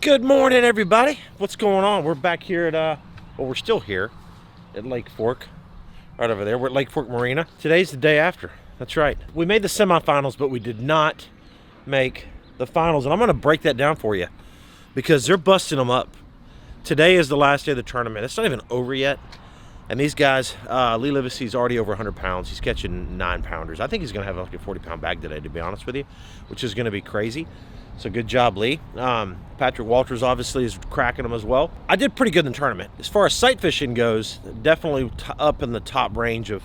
Good morning, everybody. What's going on? We're back here at, well, we're still here at Lake Fork, right over there. We're at Lake Fork Marina. Today's the day after. That's right. We made the semifinals, but we did not make the finals. And I'm going to break that down for you because they're busting them up. Today is the last day of the tournament. It's not even over yet. And these guys, Lee Livesey's already over 100 pounds. He's catching 9-pounders. I think he's going to have like a 40-pound bag today, to be honest with you, which is going to be crazy. So good job, Lee. Patrick Walters obviously is cracking them as well. I did pretty good in the tournament. As far as sight fishing goes, definitely up in the top range of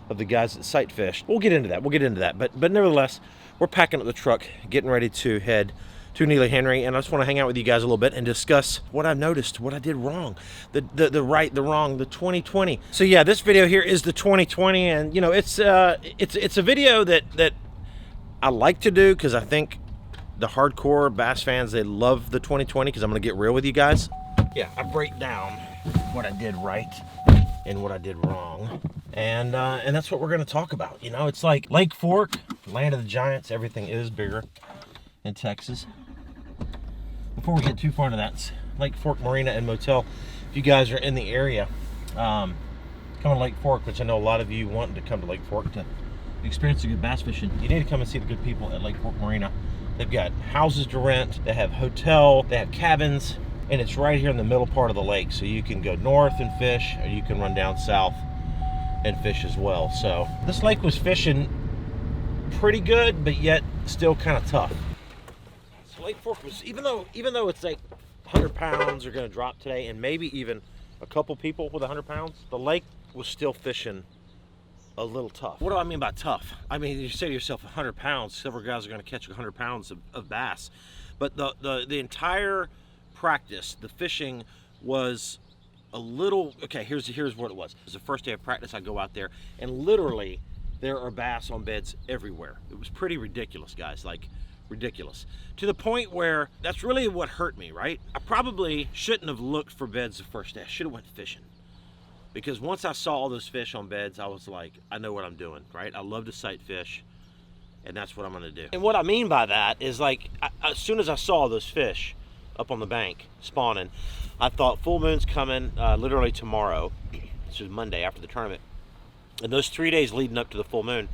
the guys that sight fish. We'll get into that. But nevertheless, we're packing up the truck, getting ready to head to Neely Henry, and I just want to hang out with you guys a little bit and discuss what I noticed, what I did wrong, the right, the wrong, the 2020. So yeah, this video here is the 2020, and you know, it's a video that I like to do because I think the hardcore bass fans, they love the 2020 because I'm going to get real with you guys. Yeah, I break down what I did right and what I did wrong. And that's what we're going to talk about. You know, it's like Lake Fork, land of the giants. Everything is bigger in Texas. Before we get too far into that, it's Lake Fork Marina and Motel. If you guys are in the area, come to Lake Fork, which I know a lot of you want to come to Lake Fork to experience the good bass fishing, you need to come and see the good people at Lake Fork Marina. They've got houses to rent, they have hotel, they have cabins, and it's right here in the middle part of the lake. So you can go north and fish, or you can run down south and fish as well. So this lake was fishing pretty good, but yet still kind of tough. So Lake Fork was, even though it's like 100 pounds are gonna drop today, and maybe even a couple people with 100 pounds, the lake was still fishing a little tough. What do I mean by tough? I mean, you say to yourself, 100 pounds, several guys are going to catch 100 pounds of bass. But the entire practice, the fishing was a little, okay, here's what it was. It was the first day of practice. I go out there and literally there are bass on beds everywhere. It was pretty ridiculous, guys, like ridiculous. To the point where that's really what hurt me, right? I probably shouldn't have looked for beds the first day. I should have went fishing. Because once I saw all those fish on beds, I was like, I know what I'm doing, right? I love to sight fish, and that's what I'm gonna do. And what I mean by that is, like, as soon as I saw those fish up on the bank spawning, I thought full moon's coming literally tomorrow, which is Monday after the tournament. And those 3 days leading up to the full moon,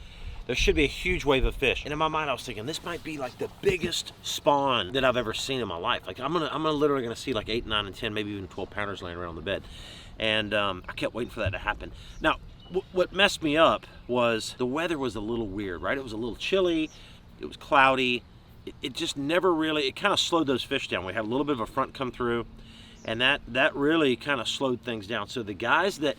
there should be a huge wave of fish. And in my mind, I was thinking, this might be like the biggest spawn that I've ever seen in my life. Like, I'm literally gonna see like 8, 9, and 10, maybe even 12 pounders laying around on the bed. And I kept waiting for that to happen. Now, what messed me up was the weather was a little weird, right? It was a little chilly, it was cloudy. It just never really, it kind of slowed those fish down. We had a little bit of a front come through, and that really kind of slowed things down. So the guys that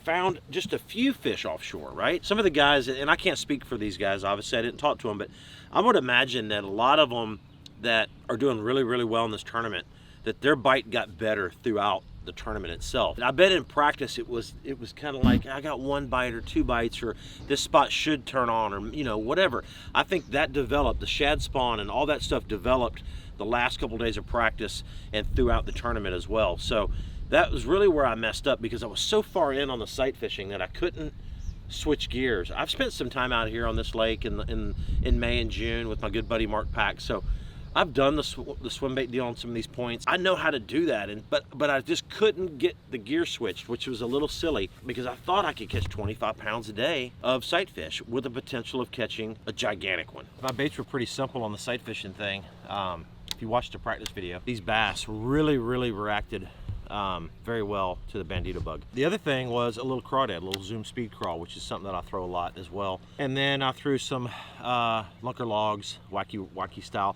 found just a few fish offshore, right? Some of the guys, and I can't speak for these guys, obviously I didn't talk to them, but I would imagine that a lot of them that are doing really, really well in this tournament, that their bite got better throughout the tournament itself. I bet in practice it was kind of like, I got 1 bite or 2 bites, or this spot should turn on, or you know, whatever. I think that developed, the shad spawn and all that stuff developed the last couple days of practice and throughout the tournament as well. So that was really where I messed up, because I was so far in on the sight fishing that I couldn't switch gears. I've spent some time out here on this lake in May and June with my good buddy Mark Pack, so I've done the swim bait deal on some of these points. I know how to do that, but I just couldn't get the gear switched, which was a little silly, because I thought I could catch 25 pounds a day of sight fish with the potential of catching a gigantic one. My baits were pretty simple on the sight fishing thing. If you watched the practice video, these bass really reacted very well to the bandito bug. The other thing was a little crawdad, a little zoom speed crawl, which is something that I throw a lot as well. And then I threw some lunker logs, wacky style.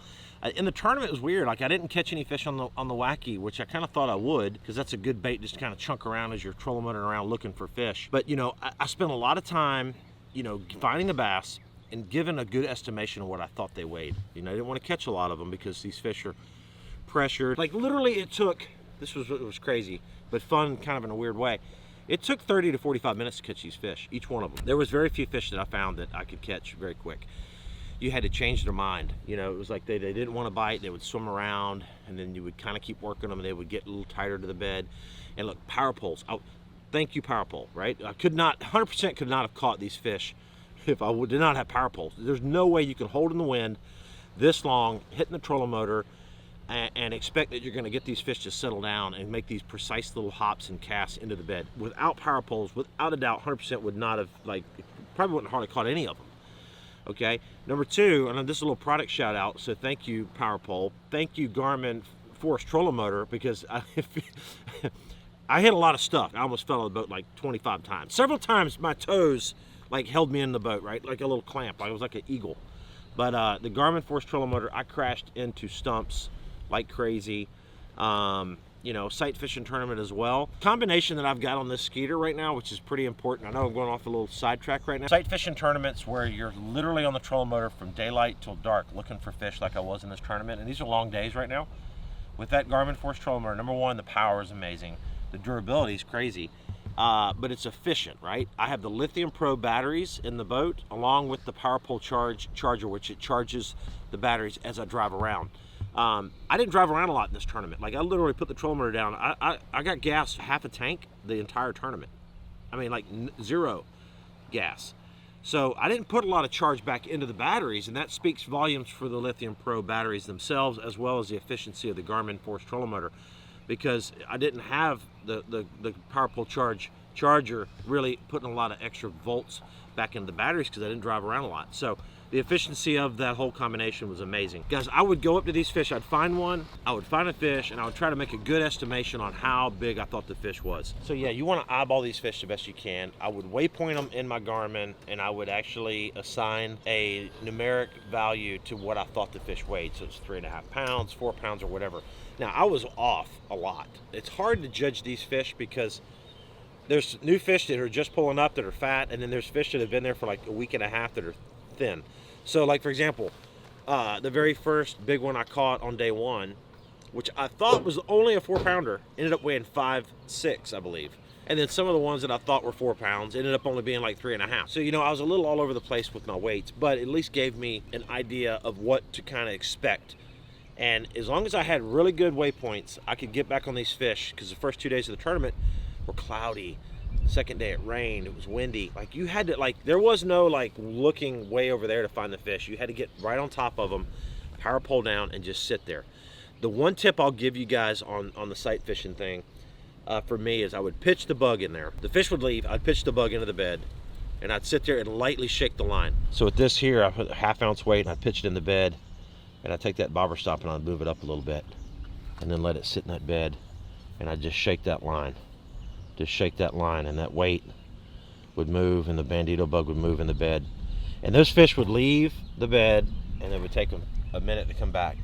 In the tournament, it was weird. Like, I didn't catch any fish on the wacky, which I kind of thought I would, because that's a good bait just to kind of chunk around as you're trolling around looking for fish. But you know, I spent a lot of time, you know, finding the bass and giving a good estimation of what I thought they weighed. You know, I didn't want to catch a lot of them because these fish are pressured. Like, literally, it took, it was crazy, but fun kind of in a weird way. It took 30 to 45 minutes to catch these fish, each one of them. There was very few fish that I found that I could catch very quick. You had to change their mind. You know, it was like they didn't want to bite, they would swim around, and then you would kind of keep working them, and they would get a little tighter to the bed. And look, power poles. Thank you, power pole, right? I could not, 100% could not have caught these fish if I did not have power poles. There's no way you can hold in the wind this long, hitting the trolling motor, and expect that you're going to get these fish to settle down and make these precise little hops and casts into the bed. Without power poles, without a doubt, 100% would not have, like, probably wouldn't hardly caught any of them. Okay, number two, and this is a little product shout out, so thank you, Power Pole. Thank you, Garmin Force Trolling Motor, because I hit a lot of stuff. I almost fell on the boat like 25 times. Several times my toes like held me in the boat, right? Like a little clamp. I was like an eagle. But the Garmin Force Trolling Motor, I crashed into stumps like crazy. You know, sight fishing tournament as well. Combination that I've got on this Skeeter right now, which is pretty important. I know I'm going off a little sidetrack right now. Sight fishing tournaments where you're literally on the trolling motor from daylight till dark looking for fish like I was in this tournament. And these are long days right now. With that Garmin Force Trolling Motor, number one, the power is amazing. The durability is crazy, but it's efficient, right? I have the Lithium Pro batteries in the boat along with the Power Pole charger, which it charges the batteries as I drive around. I didn't drive around a lot in this tournament. Like, I literally put the trolling motor down. I got gas half a tank the entire tournament. I mean, like zero gas. So I didn't put a lot of charge back into the batteries, and that speaks volumes for the Lithium Pro batteries themselves, as well as the efficiency of the Garmin Force Trolling Motor, because I didn't have the Power Pole charger really putting a lot of extra volts back into the batteries because I didn't drive around a lot. So the efficiency of that whole combination was amazing. Guys, I would go up to these fish, I'd find one, I would find a fish, and I would try to make a good estimation on how big I thought the fish was. So yeah, you want to eyeball these fish the best you can. I would waypoint them in my Garmin, and I would actually assign a numeric value to what I thought the fish weighed. So it's 3.5 pounds, 4 pounds, or whatever. Now, I was off a lot. It's hard to judge these fish because there's new fish that are just pulling up that are fat, and then there's fish that have been there for like a week and a half that are thin. So like, for example, the very first big one I caught on day one, which I thought was only a 4-pounder, ended up weighing 5.6, I believe. And then some of the ones that I thought were 4 pounds ended up only being like 3.5. So, you know, I was a little all over the place with my weights, but at least gave me an idea of what to kind of expect. And as long as I had really good waypoints, I could get back on these fish, because the first 2 days of the tournament were cloudy. Second day it rained, it was windy. Like, you had to, like, there was no like looking way over there to find the fish. You had to get right on top of them, power pole down, and just sit there. The one tip I'll give you guys on the sight fishing thing for me is I would pitch the bug in there. The fish would leave, I'd pitch the bug into the bed, and I'd sit there and lightly shake the line. So with this here, I put a 1/2 ounce weight and I pitch it in the bed, and I take that bobber stop and I'd move it up a little bit, and then let it sit in that bed, and I'd just shake that line. Just shake that line, and that weight would move, and the bandito bug would move in the bed. And those fish would leave the bed, and it would take them a minute to come back.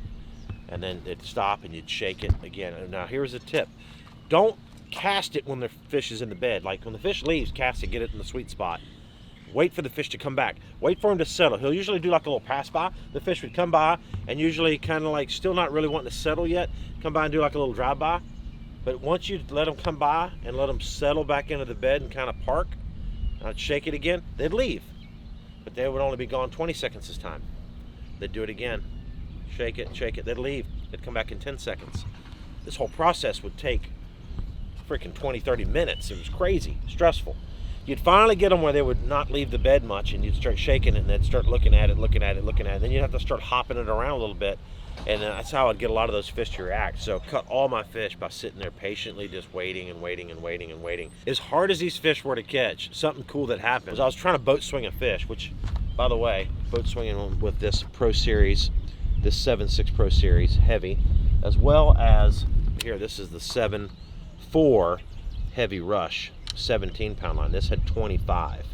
And then it'd stop, and you'd shake it again. And now here's a tip. Don't cast it when the fish is in the bed. Like, when the fish leaves, cast it, get it in the sweet spot. Wait for the fish to come back. Wait for him to settle. He'll usually do like a little pass by. The fish would come by, and usually kind of like still not really wanting to settle yet, come by and do like a little drive-by. But once you let them come by and let them settle back into the bed and kind of park, I'd shake it again, they'd leave. But they would only be gone 20 seconds this time. They'd do it again. Shake it, they'd leave. They'd come back in 10 seconds. This whole process would take freaking 20, 30 minutes. It was crazy, stressful. You'd finally get them where they would not leave the bed much, and you'd start shaking it, and they'd start looking at it. Then you'd have to start hopping it around a little bit. And that's how I'd get a lot of those fish to react. So cut all my fish by sitting there patiently, just waiting and waiting and waiting and waiting. As hard as these fish were to catch, something cool that happened was I was trying to boat swing a fish, which, by the way, boat swinging with this Pro Series, this 7.6 Pro Series heavy, as well as, here, this is the 7.4 Heavy Rush 17-pound line. This had 25.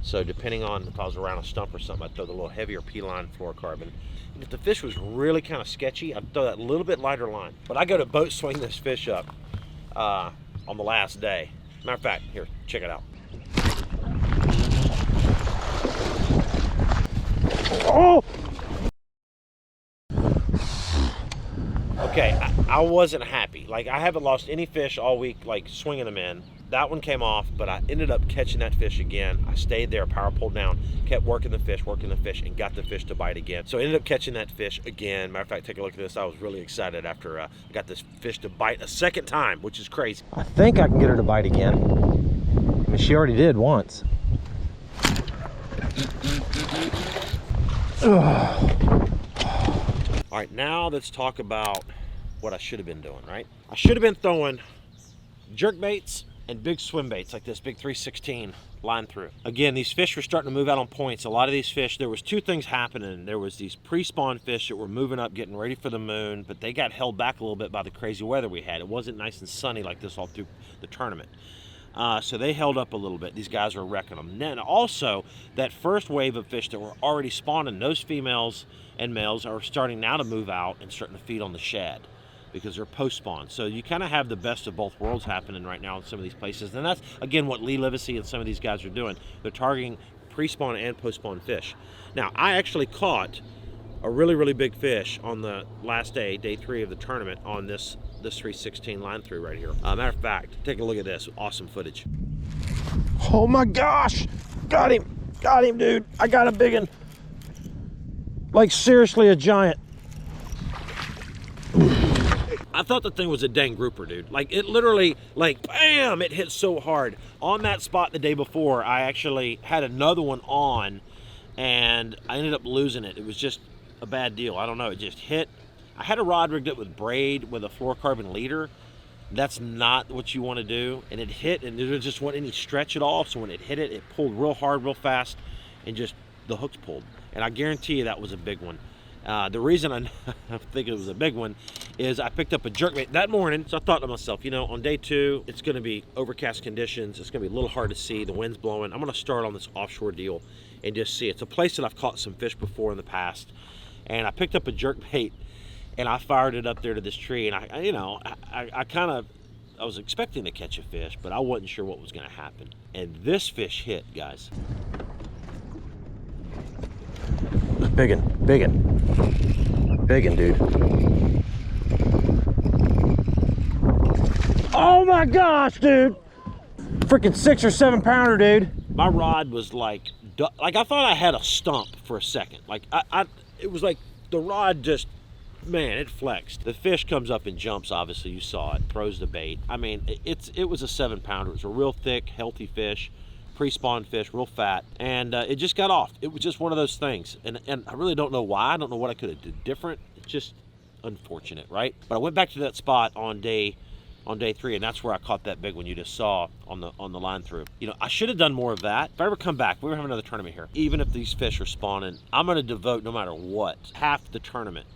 So depending on if I was around a stump or something, I'd throw the little heavier P-line fluorocarbon. And if the fish was really kind of sketchy, I'd throw that little bit lighter line. But I go to boat swing this fish up on the last day. Matter of fact, here, check it out. Oh! Okay, I wasn't happy. Like, I haven't lost any fish all week, like swinging them in. That one came off, but I ended up catching that fish again. I stayed there, power pulled down, kept working the fish, and got the fish to bite again. So I ended up catching that fish again. Matter of fact, take a look at this. I was really excited after I got this fish to bite a second time, which is crazy. I think I can get her to bite again. I mean, she already did once. All right, now let's talk about what I should have been doing, right? I should have been throwing jerk baits and big swim baits like this big 316 line through. Again, these fish were starting to move out on points. A lot of these fish, there was two things happening. There was these pre-spawn fish that were moving up, getting ready for the moon, but they got held back a little bit by the crazy weather we had. It wasn't nice and sunny like this all through the tournament. So they held up a little bit. These guys were wrecking them. And then also, that first wave of fish that were already spawning, those females and males are starting now to move out and starting to feed on the shad because they're post-spawn. So you kind of have the best of both worlds happening right now in some of these places. And that's, again, what Lee Livesey and some of these guys are doing. They're targeting pre-spawn and post-spawn fish. Now, I actually caught a really, really big fish on the last day, day 3 of the tournament, on this 316 line through right here. Matter of fact, take a look at this. Awesome footage. Oh my gosh! Got him, dude. I got a big one. Like, seriously, a giant. I thought the thing was a dang grouper, dude. Like, it literally, like, bam, it hit so hard. On that spot the day before, I actually had another one on, and I ended up losing it. It was just a bad deal. I don't know, it just hit. I had a rod rigged up with braid with a fluorocarbon leader. That's not what you want to do. And it hit, and there just wasn't any stretch at all. So when it hit it, it pulled real hard, real fast, and just the hooks pulled. And I guarantee you that was a big one. The reason I think it was a big one is I picked up a jerkbait that morning. So I thought to myself, you know, on day 2, it's going to be overcast conditions. It's going to be a little hard to see. The wind's blowing. I'm going to start on this offshore deal and just see. It's a place that I've caught some fish before in the past. And I picked up a jerkbait and I fired it up there to this tree. And I was expecting to catch a fish, but I wasn't sure what was going to happen. And this fish hit, guys. Biggin, dude. Oh my gosh, dude! Freaking 6 or 7 pounder, dude. My rod was like I thought I had a stump for a second. Like it was like the rod just, man, it flexed. The fish comes up and jumps. Obviously, you saw it. Throws the bait. I mean, it was a 7 pounder. It was a real thick, healthy fish. Pre-spawn fish, real fat, and it just got off. It was just one of those things, and I really don't know why. I don't know what I could have did different. It's just unfortunate, right? But I went back to that spot on day 3, and that's where I caught that big one you just saw on the line through. You know, I should have done more of that. If I ever come back, we're having another tournament here. Even if these fish are spawning, I'm going to devote, no matter what, half the tournament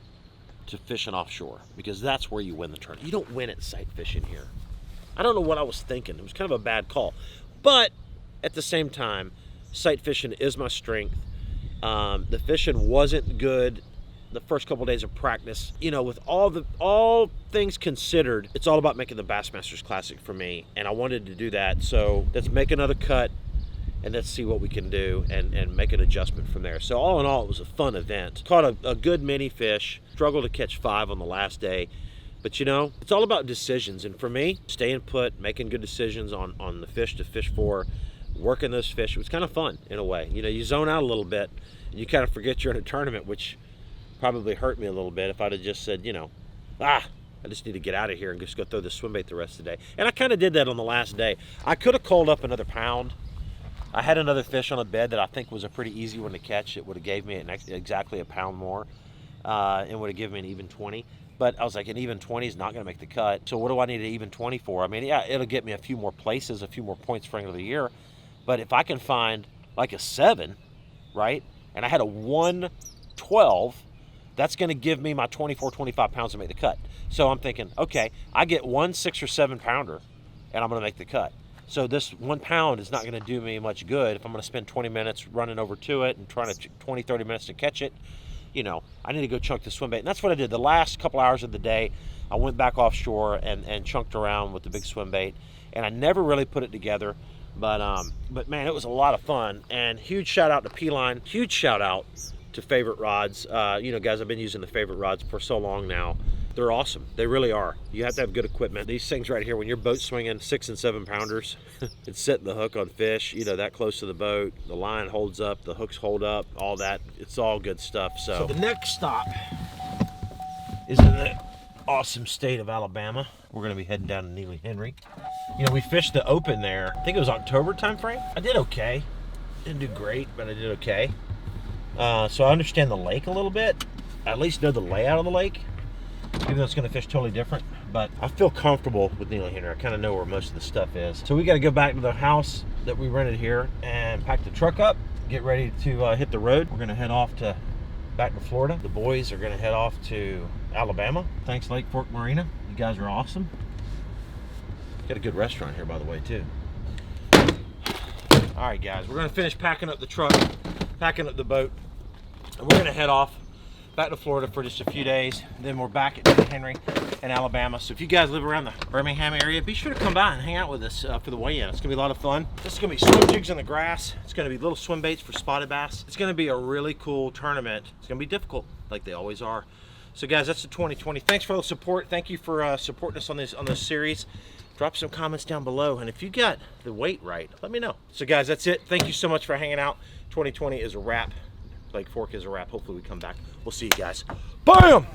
to fishing offshore, because that's where you win the tournament. You don't win at sight fishing here. I don't know what I was thinking. It was kind of a bad call, but at the same time, sight fishing is my strength. The fishing wasn't good the first couple of days of practice. You know, with all things considered, it's all about making the Bassmasters Classic for me, and I wanted to do that. So let's make another cut, and let's see what we can do and make an adjustment from there. So all in all, it was a fun event. Caught a good many fish. Struggled to catch 5 on the last day. But you know, it's all about decisions. And for me, staying put, making good decisions on the fish to fish for, working those fish, it was kind of fun in a way. You know, you zone out a little bit and you kind of forget you're in a tournament, which probably hurt me a little bit if I'd have just said, you know, I just need to get out of here and just go throw the swim bait the rest of the day. And I kind of did that on the last day. I could have called up another pound. I had another fish on a bed that I think was a pretty easy one to catch. It would have gave me exactly a pound more and would have given me an even 20. But I was like, an even 20 is not going to make the cut. So what do I need an even 20 for? I mean, yeah, it'll get me a few more places, a few more points for end of the year. But if I can find like a 7, right, and I had a 112, that's going to give me my 24, 25 pounds to make the cut. So I'm thinking, okay, I get 1 6 or 7 pounder, and I'm going to make the cut. So this 1 pound is not going to do me much good if I'm going to spend 20 minutes running over to it and trying to 20, 30 minutes to catch it. You know, I need to go chunk the swim bait. And that's what I did. The last couple hours of the day, I went back offshore and chunked around with the big swim bait. And I never really put it together. But man, it was a lot of fun. And huge shout out to P-Line. Huge shout out to Favorite Rods. You know, guys, I've been using the Favorite Rods for so long now. They're awesome. They really are. You have to have good equipment. These things right here, when you're boat swinging 6 and 7 pounders, it's setting the hook on fish, you know, that close to the boat. The line holds up, the hooks hold up, all that. It's all good stuff. So the next stop is in the awesome state of Alabama. We're going to be heading down to Neely Henry. You know, we fished the open there. I think it was October time frame. I did okay. Didn't do great, but I did okay. So I understand the lake a little bit. I at least know the layout of the lake. even though it's going to fish totally different. But I feel comfortable with needling here. I kind of know where most of the stuff is. So we got to go back to the house that we rented here and pack the truck up, get ready to hit the road. We're going to head off to back to Florida. The boys are going to head off to Alabama. Thanks, Lake Fork Marina. You guys are awesome. Got a good restaurant here, by the way, too. All right, guys, we're going to finish packing up the truck, packing up the boat, and we're going to head off back to Florida for just a few days. Then we're back at Henry in Alabama. So if you guys live around the Birmingham area, be sure to come by and hang out with us for the weigh-in. It's going to be a lot of fun. This is going to be swim jigs in the grass. It's going to be little swim baits for spotted bass. It's going to be a really cool tournament. It's going to be difficult, like they always are. So guys, that's the 2020. Thanks for all the support. Thank you for supporting us on this series. Drop some comments down below, and if you got the weight right, let me know. So guys, that's it. Thank you so much for hanging out. 2020 is a wrap. Lake Fork is a wrap. Hopefully we come back. We'll see you guys. Bam!